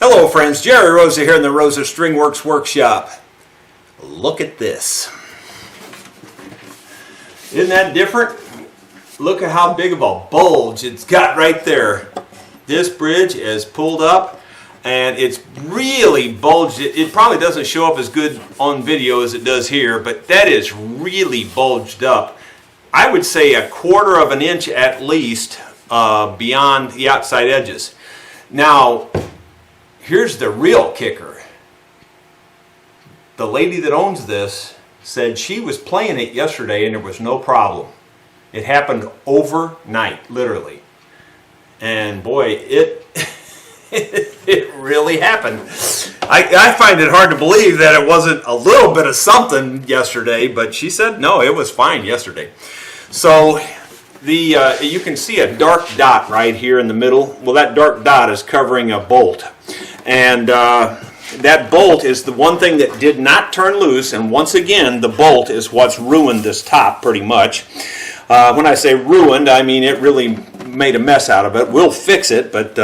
Hello friends, Jerry Rosa here in the Rosa Stringworks Workshop. Look at this. Isn't that different? Look at how big of a bulge it's got right there. This bridge is pulled up and it's really bulged. It probably doesn't show up as good on video as it does here, but that is really bulged up. I would say 1/4 of an inch at least beyond the outside edges. Now, here's the real kicker. The lady that owns this said she was playing it yesterday and there was no problem. It happened overnight, literally. And boy, it really happened. I find it hard to believe that it wasn't a little bit of something yesterday, but she said no, it was fine yesterday. So you can see a dark dot right here in the middle. Well, that dark dot is covering a bolt. And that bolt is the one thing that did not turn loose, and once again, the bolt is what's ruined this top pretty much. When I say ruined, I mean it really made a mess out of it. We'll fix it, but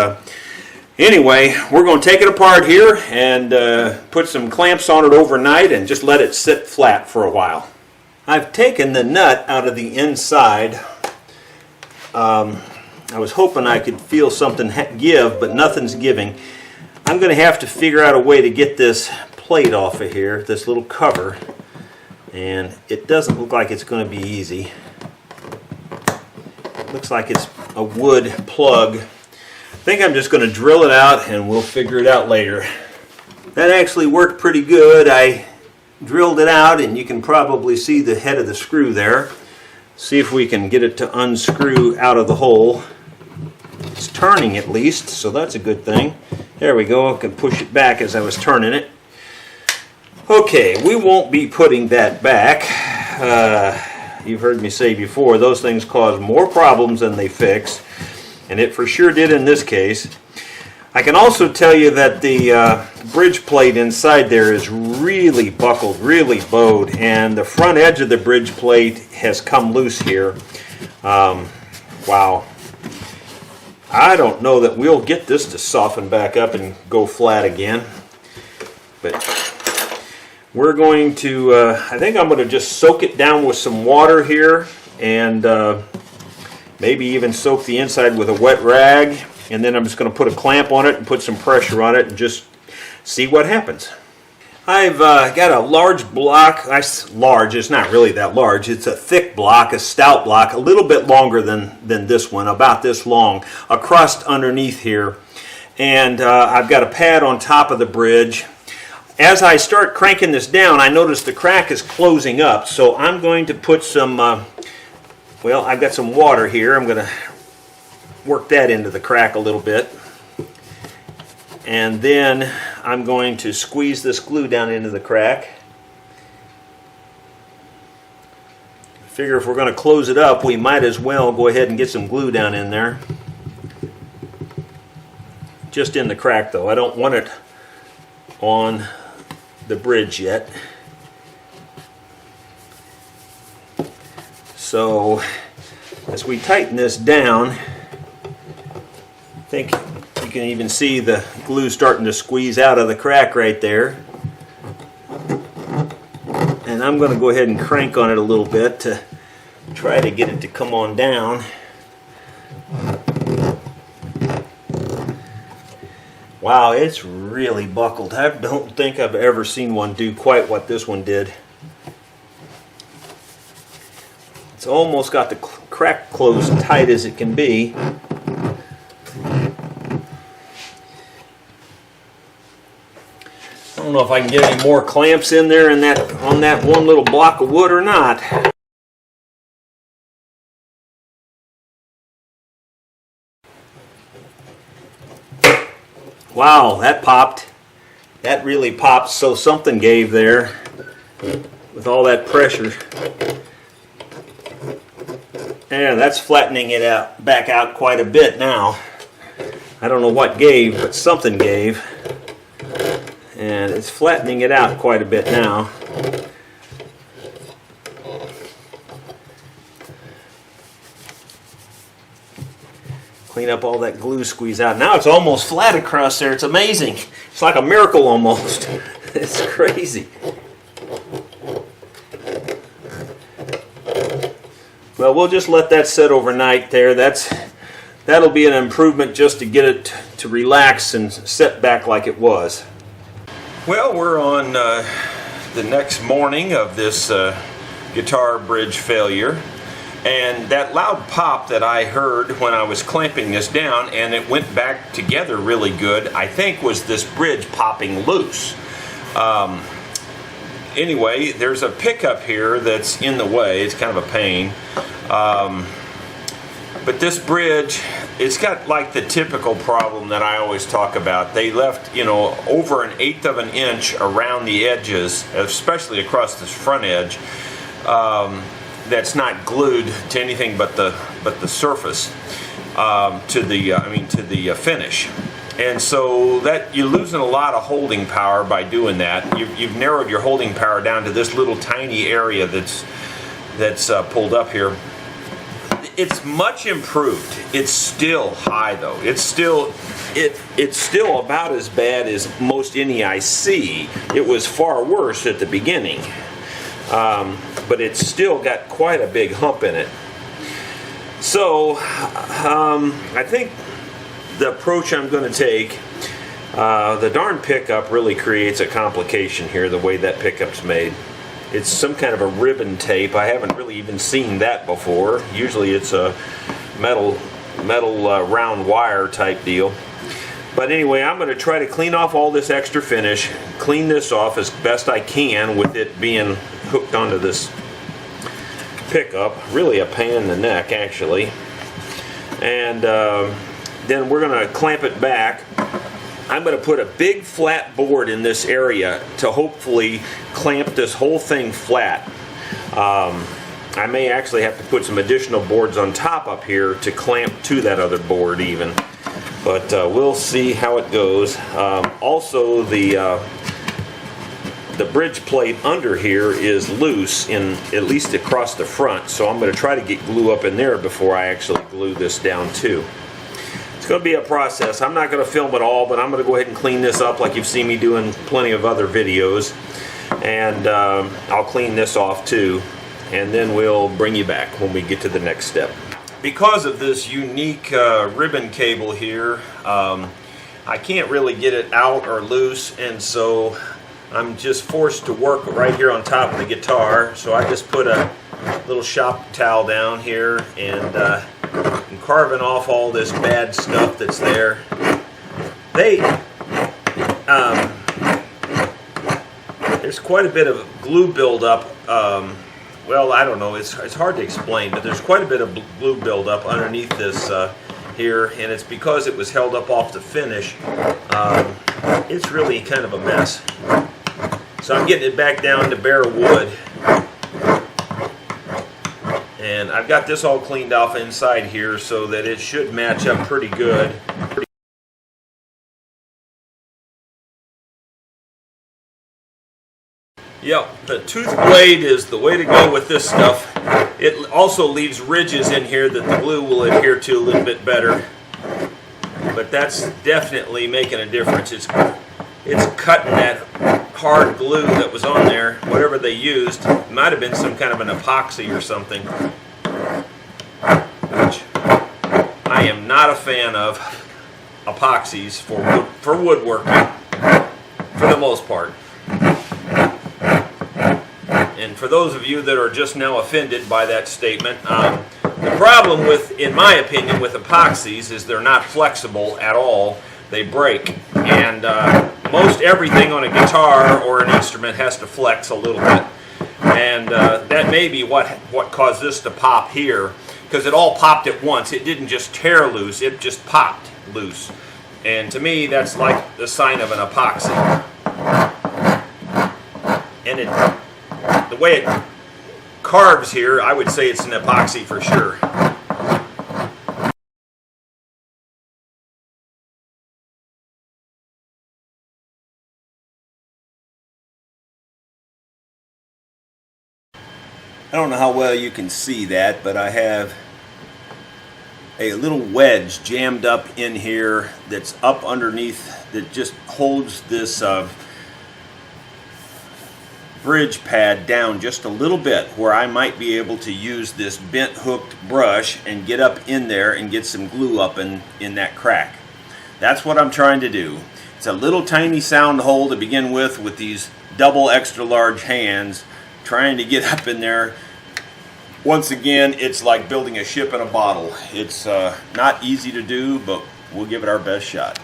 anyway, we're going to take it apart here and put some clamps on it overnight and just let it sit flat for a while. I've taken the nut out of the inside. I was hoping I could feel something give, but nothing's giving. I'm going to have to figure out a way to get this plate off of here, this little cover, and it doesn't look like it's going to be easy. It looks like it's a wood plug. I think I'm just going to drill it out and we'll figure it out later. That actually worked pretty good. I drilled it out and you can probably see the head of the screw there. See if we can get it to unscrew out of the hole. It's turning at least, so that's a good thing. There we go, I can push it back as I was turning it. Okay, we won't be putting that back. You've heard me say before, those things cause more problems than they fix, and it for sure did in this case. I can also tell you that the bridge plate inside there is really buckled, really bowed, and the front edge of the bridge plate has come loose here. Wow. I don't know that we'll get this to soften back up and go flat again, but we're going to, I think I'm going to just soak it down with some water here and maybe even soak the inside with a wet rag, and then I'm just going to put a clamp on it and put some pressure on it and just see what happens. I've got a large block. Large, it's not really that large. It's a thick block, a stout block, a little bit longer than this one, about this long, a crust underneath here. And I've got a pad on top of the bridge. As I start cranking this down, I notice the crack is closing up. So I'm going to put some, well, I've got some water here. I'm going to work that into the crack a little bit. And then I'm going to squeeze this glue down into the crack. Figure if we're going to close it up, we might as well go ahead and get some glue down in there. Just in the crack though. I don't want it on the bridge yet. So as we tighten this down, I think you can even see the glue starting to squeeze out of the crack right there. And I'm going to go ahead and crank on it a little bit to try to get it to come on down. Wow, it's really buckled. I don't think I've ever seen one do quite what this one did. It's almost got the crack closed tight as it can be. I don't know if I can get any more clamps in there on that one little block of wood or not. Wow, that popped. That really popped, so something gave there with all that pressure. Yeah, that's flattening it out, back out quite a bit now. I don't know what gave, but something gave. And it's flattening it out quite a bit now. clean up all that glue, squeeze out. Now it's almost flat across there. It's amazing. It's like a miracle almost. It's crazy. Well, we'll just let that sit overnight there. That'll be an improvement just to get it to relax and set back like it was. Well, we're on the next morning of this guitar bridge failure, and that loud pop that I heard when I was clamping this down and it went back together really good, I think was this bridge popping loose. Anyway, there's a pickup here that's in the way. It's kind of a pain. But this bridge, it's got like the typical problem that I always talk about. They left, you know, over 1/8 of an inch around the edges, especially across this front edge, that's not glued to anything but the surface, to the finish. And so that you're losing a lot of holding power by doing that. You've narrowed your holding power down to this little tiny area that's pulled up here. It's much improved. It's still high though. It's still about as bad as most any I see. It was far worse at the beginning, but it's still got quite a big hump in it. So I think the approach I'm going to take, the darn pickup really creates a complication here, the way that pickup's made. It's some kind of a ribbon tape. I haven't really even seen that before. Usually it's a metal round wire type deal. But anyway, I'm going to try to clean off all this extra finish, clean this off as best I can with it being hooked onto this pickup. Really a pain in the neck, actually. And then we're going to clamp it back. I'm going to put a big flat board in this area to hopefully clamp this whole thing flat. I may actually have to put some additional boards on top up here to clamp to that other board even. But we'll see how it goes. Also, the bridge plate under here is loose, at least across the front, so I'm going to try to get glue up in there before I actually glue this down too. It's going to be a process. I'm not going to film it all, but I'm going to go ahead and clean this up like you've seen me do in plenty of other videos. And I'll clean this off too, and then we'll bring you back when we get to the next step. Because of this unique ribbon cable here, I can't really get it out or loose, and so I'm just forced to work right here on top of the guitar. So I just put a little shop towel down here and I'm carving off all this bad stuff that's there. There's quite a bit of glue buildup. Well, I don't know. It's hard to explain, but there's quite a bit of glue buildup underneath this here, and it's because it was held up off the finish. It's really kind of a mess. So I'm getting it back down to bare wood. And I've got this all cleaned off inside here so that it should match up pretty good. Yep, the tooth blade is the way to go with this stuff. It also leaves ridges in here that the glue will adhere to a little bit better. But that's definitely making a difference. It's cutting that hard glue that was on there, whatever they used. It might have been some kind of an epoxy or something, which I am not a fan of epoxies for woodworking, for the most part. And for those of you that are just now offended by that statement, the problem with, in my opinion, with epoxies is they're not flexible at all. They break, and most everything on a guitar or an instrument has to flex a little bit, and that may be what caused this to pop here, because it all popped at once. It didn't just tear loose, it just popped loose, and to me that's like the sign of an epoxy. And the way it carves here, I would say it's an epoxy for sure. I don't know how well you can see that, but I have a little wedge jammed up in here that's up underneath that just holds this bridge pad down just a little bit, where I might be able to use this bent hooked brush and get up in there and get some glue up in that crack. That's what I'm trying to do. It's a little tiny sound hole to begin with these double extra large hands, trying to get up in there. Once again, it's like building a ship in a bottle. It's not easy to do, but we'll give it our best shot.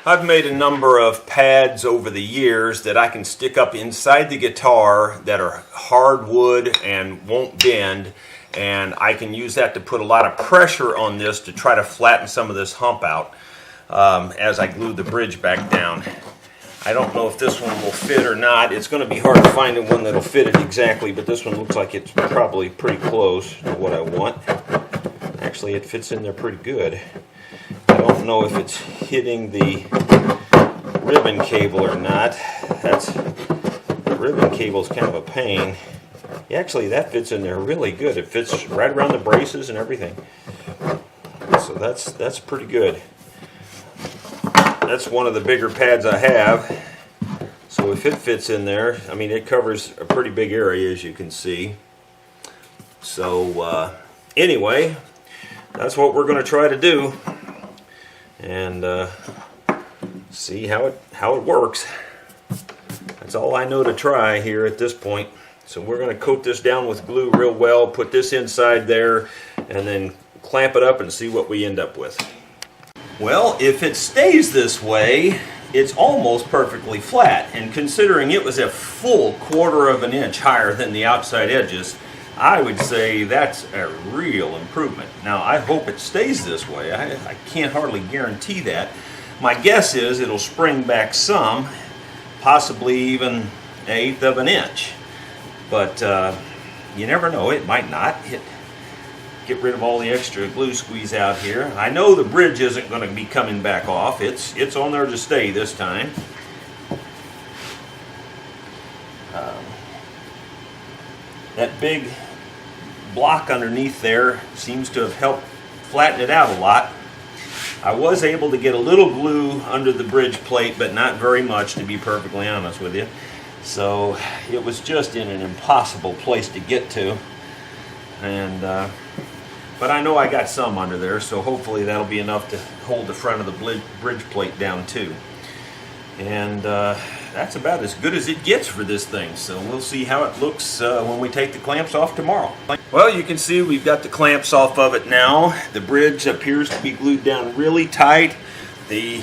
I've made a number of pads over the years that I can stick up inside the guitar that are hardwood and won't bend, and I can use that to put a lot of pressure on this to try to flatten some of this hump out as I glue the bridge back down. I don't know if this one will fit or not. It's going to be hard to find one that'll fit it exactly, but this one looks like it's probably pretty close to what I want. Actually, it fits in there pretty good. I don't know if it's hitting the ribbon cable or not. The ribbon cable is kind of a pain. Actually, that fits in there really good. It fits right around the braces and everything. So that's pretty good. That's one of the bigger pads I have. So if it fits in there, I mean, it covers a pretty big area, as you can see. So anyway, that's what we're going to try to do, and see how it works. That's all I know to try here at this point. So we're going to coat this down with glue real well, put this inside there, and then clamp it up and see what we end up with. Well, if it stays this way, it's almost perfectly flat, and considering it was a full 1/4 of an inch higher than the outside edges, I would say that's a real improvement. Now, I hope it stays this way. I can't hardly guarantee that. My guess is it'll spring back some, possibly even 1/8 of an inch. But you never know, it might not. Get rid of all the extra glue squeeze out here. I know the bridge isn't going to be coming back off. It's on there to stay this time. That big block underneath there seems to have helped flatten it out a lot. I was able to get a little glue under the bridge plate, but not very much, to be perfectly honest with you. So it was just in an impossible place to get to. And but I know I got some under there, so hopefully that'll be enough to hold the front of the bridge plate down too. And that's about as good as it gets for this thing, so we'll see how it looks when we take the clamps off tomorrow. Well, you can see we've got the clamps off of it now. The bridge appears to be glued down really tight. The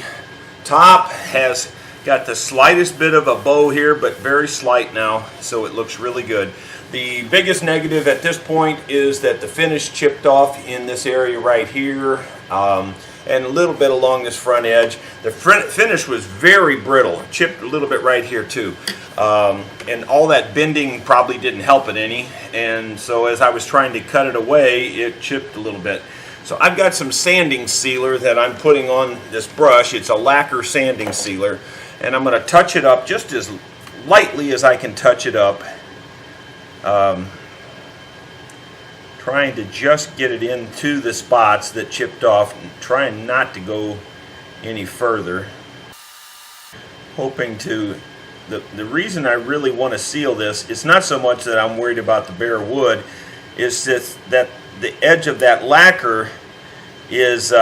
top has got the slightest bit of a bow here, but very slight now, so it looks really good. The biggest negative at this point is that the finish chipped off in this area right here, and a little bit along this front edge. The finish was very brittle, chipped a little bit right here too. And all that bending probably didn't help it any, and so as I was trying to cut it away, it chipped a little bit. So I've got some sanding sealer that I'm putting on this brush. It's a lacquer sanding sealer, and I'm going to touch it up just as lightly as I can touch it up. Trying to just get it into the spots that chipped off and trying not to go any further. Hoping to, the reason I really want to seal this, it's not so much that I'm worried about the bare wood, it's just that the edge of that lacquer is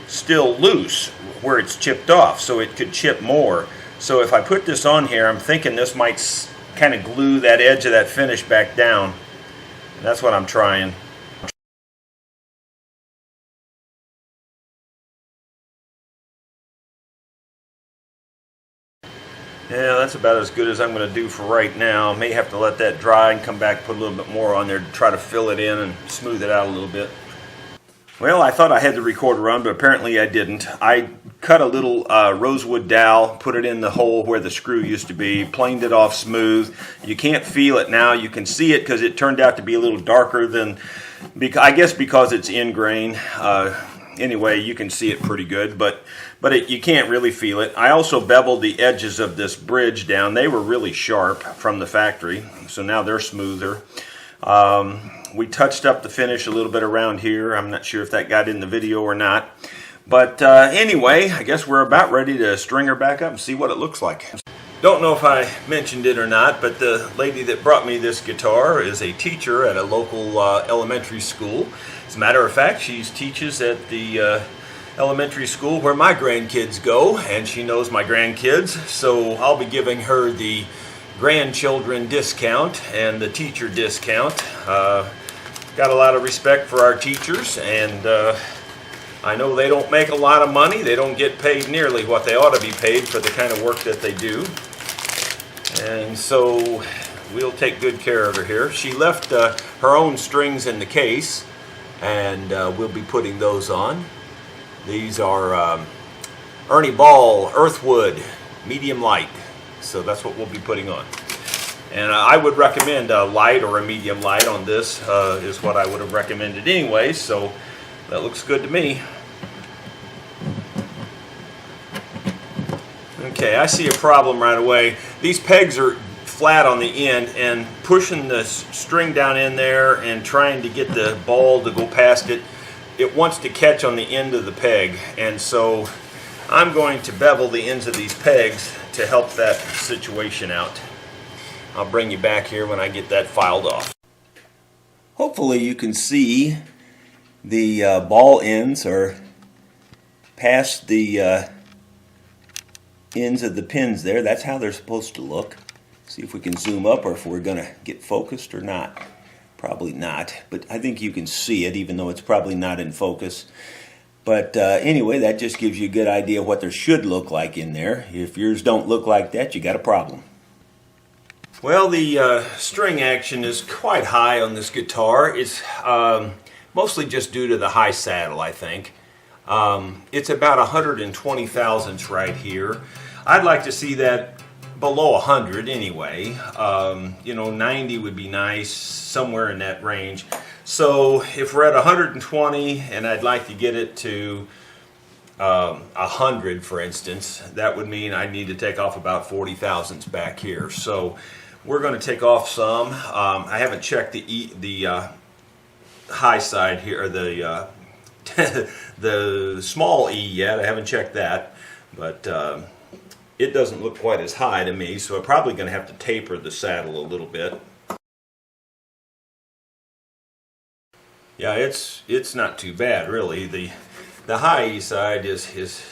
still loose where it's chipped off, so it could chip more. So if I put this on here, I'm thinking this might kind of glue that edge of that finish back down. That's what I'm trying. Yeah, that's about as good as I'm going to do for right now. I may have to let that dry and come back, put a little bit more on there to try to fill it in and smooth it out a little bit. Well, I thought I had the recorder run, but apparently I didn't. I cut a little rosewood dowel, put it in the hole where the screw used to be, planed it off smooth. You can't feel it now. You can see it because it turned out to be a little darker than, I guess because it's in grain. Anyway, you can see it pretty good, but you can't really feel it. I also beveled the edges of this bridge down. They were really sharp from the factory, so now they're smoother. We touched up the finish a little bit around here. I'm not sure if that got in the video or not. But anyway, I guess we're about ready to string her back up and see what it looks like. Don't know if I mentioned it or not, but the lady that brought me this guitar is a teacher at a local elementary school. As a matter of fact, she teaches at the elementary school where my grandkids go, and she knows my grandkids, so I'll be giving her the grandchildren discount and the teacher discount. Got a lot of respect for our teachers, and I know they don't make a lot of money. They don't get paid nearly what they ought to be paid for the kind of work that they do. And so we'll take good care of her here. She left her own strings in the case, and we'll be putting those on. These are Ernie Ball Earthwood medium light. So that's what we'll be putting on. And I would recommend a light or a medium light on this, is what I would have recommended anyway, so that looks good to me. Okay, I see a problem right away. These pegs are flat on the end, and pushing the string down in there and trying to get the ball to go past it, it wants to catch on the end of the peg, and so I'm going to bevel the ends of these pegs to help that situation out. I'll bring you back here when I get that filed off. Hopefully you can see the ball ends are past the ends of the pins there. That's how they're supposed to look. See if we can zoom up or if we're going to get focused or not. Probably not, but I think you can see it even though it's probably not in focus. But anyway, that just gives you a good idea of what there should look like in there. If yours don't look like that, you got a problem. Well, the string action is quite high on this guitar. It's mostly just due to the high saddle, I think. It's about 120 thousandths right here. I'd like to see that below 100 anyway. 90 would be nice, somewhere in that range. So if we're at 120 and I'd like to get it to 100, for instance, that would mean I need to take off about 40 thousandths back here. So we're going to take off some. I haven't checked the high side here, or the the small E yet. I haven't checked that, but it doesn't look quite as high to me, so I'm probably going to have to taper the saddle a little bit. Yeah, it's not too bad, really. The high E side is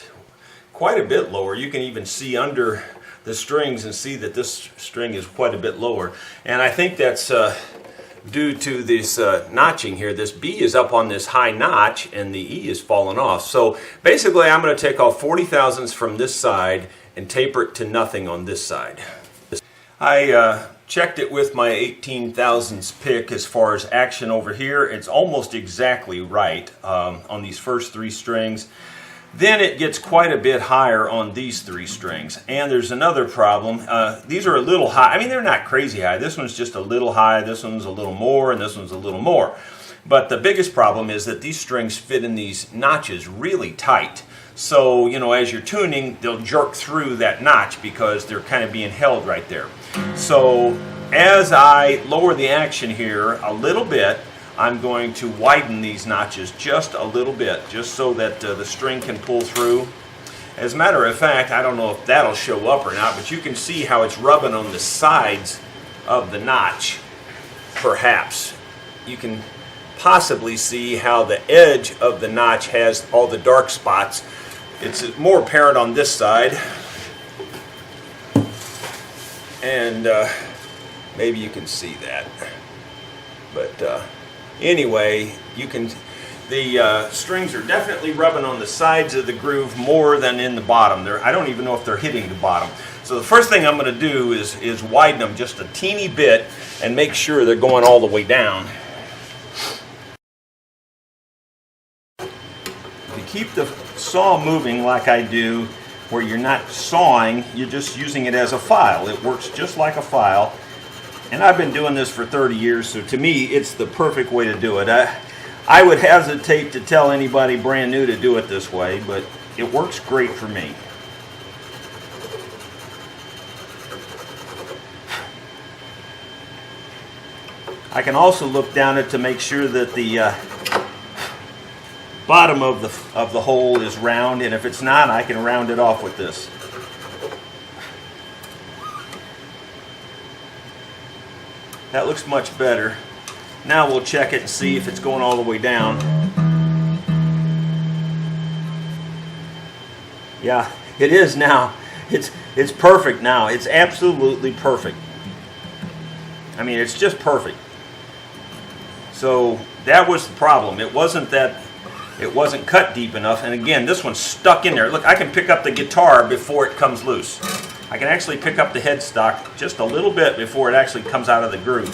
quite a bit lower. You can even see under the strings and see that this string is quite a bit lower. And I think that's due to this notching here. This B is up on this high notch and the E is falling off. So basically I'm going to take off 40 thousandths from this side and taper it to nothing on this side. I checked it with my 18 thousandths pick as far as action over here. It's almost exactly right on these first three strings. Then it gets quite a bit higher on these three strings. And there's another problem. These are a little high. I mean, they're not crazy high. This one's just a little high, this one's a little more, and this one's a little more. But the biggest problem is that these strings fit in these notches really tight. So, as you're tuning, they'll jerk through that notch because they're kind of being held right there. So, as I lower the action here a little bit, I'm going to widen these notches just a little bit, just so that the string can pull through. As a matter of fact, I don't know if that'll show up or not, but you can see how it's rubbing on the sides of the notch, perhaps. You can possibly see how the edge of the notch has all the dark spots. It's more apparent on this side, and maybe you can see that. But anyway, the strings are definitely rubbing on the sides of the groove more than in the bottom. I don't even know if they're hitting the bottom. So the first thing I'm going to do is widen them just a teeny bit and make sure they're going all the way down. To keep the saw moving like I do, where you're not sawing, you're just using it as a file. It works just like a file. And I've been doing this for 30 years, so to me, it's the perfect way to do it. I would hesitate to tell anybody brand new to do it this way, but it works great for me. I can also look down it to make sure that the bottom of the hole is round, and if it's not, I can round it off with this. That looks much better. Now we'll check it and see if it's going all the way down. Yeah, it is now. It's perfect now. It's absolutely perfect. I mean, it's just perfect. So that was the problem. It wasn't cut deep enough. And again, this one's stuck in there. Look, I can pick up the guitar before it comes loose. I can actually pick up the headstock just a little bit before it actually comes out of the groove.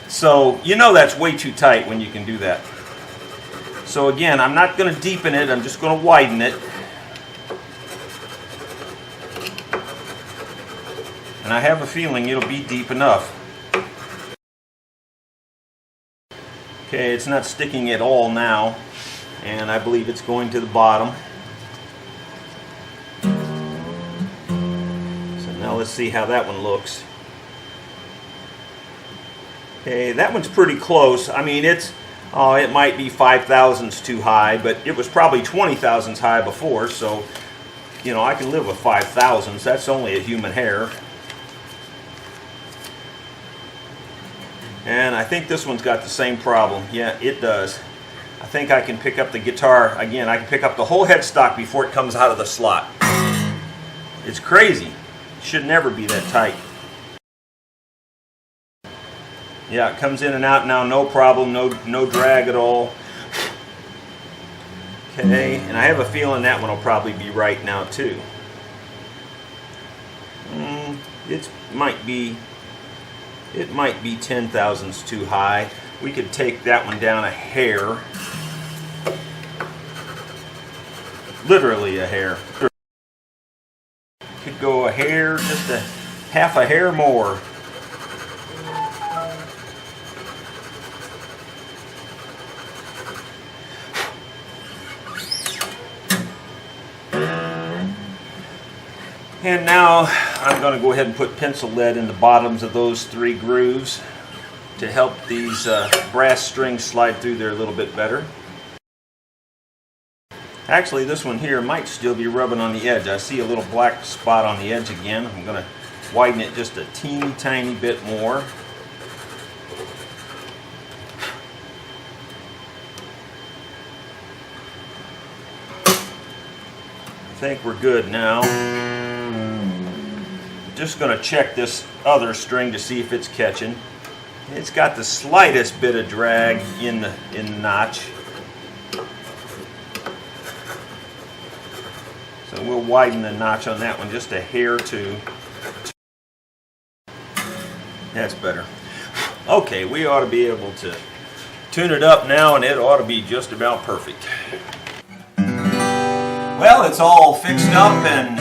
So you know that's way too tight when you can do that. So again, I'm not going to deepen it. I'm just going to widen it. And I have a feeling it'll be deep enough. Okay, it's not sticking at all now, and I believe it's going to the bottom. So now let's see how that one looks. Okay, that one's pretty close. I mean, it might be 5 thousandths too high, but it was probably 20 thousandths high before, so you know, I can live with 5 thousandths. That's only a human hair. And I think this one's got the same problem. Yeah, it does. I think I can pick up the guitar. Again, I can pick up the whole headstock before it comes out of the slot. It's crazy. It should never be that tight. Yeah, it comes in and out now, no problem, no drag at all. Okay, and I have a feeling that one will probably be right now too. It might be 10 thousandths too high. We could take that one down a hair. Literally a hair. Could go a hair, just a half a hair more. And now I'm going to go ahead and put pencil lead in the bottoms of those 3 grooves to help these brass strings slide through there a little bit better. Actually, this one here might still be rubbing on the edge. I see a little black spot on the edge again. I'm going to widen it just a teeny tiny bit more. I think we're good now. Just going to check this other string to see if it's catching. It's got the slightest bit of drag in the notch. So we'll widen the notch on that one just a hair or two. That's better. Okay, we ought to be able to tune it up now, and it ought to be just about perfect. Well, it's all fixed up and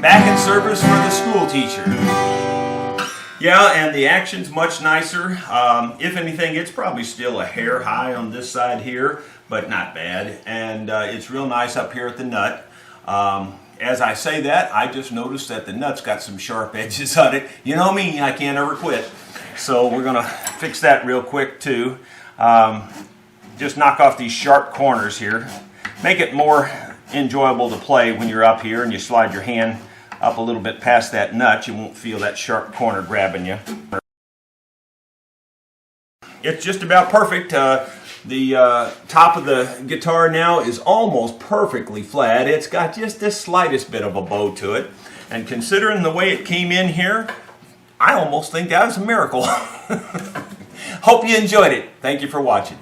back in service for the school teacher. Yeah, and the action's much nicer. If anything, it's probably still a hair high on this side here, but not bad. And it's real nice up here at the nut. As I say that, I just noticed that the nut's got some sharp edges on it. You know me, I can't ever quit. So we're gonna fix that real quick too. Just knock off these sharp corners here. Make it more enjoyable to play when you're up here and you slide your hand up a little bit past that nut. You won't feel that sharp corner grabbing you. It's just about perfect. The top of the guitar now is almost perfectly flat. It's got just the slightest bit of a bow to it. And considering the way it came in here, I almost think that was a miracle. Hope you enjoyed it. Thank you for watching.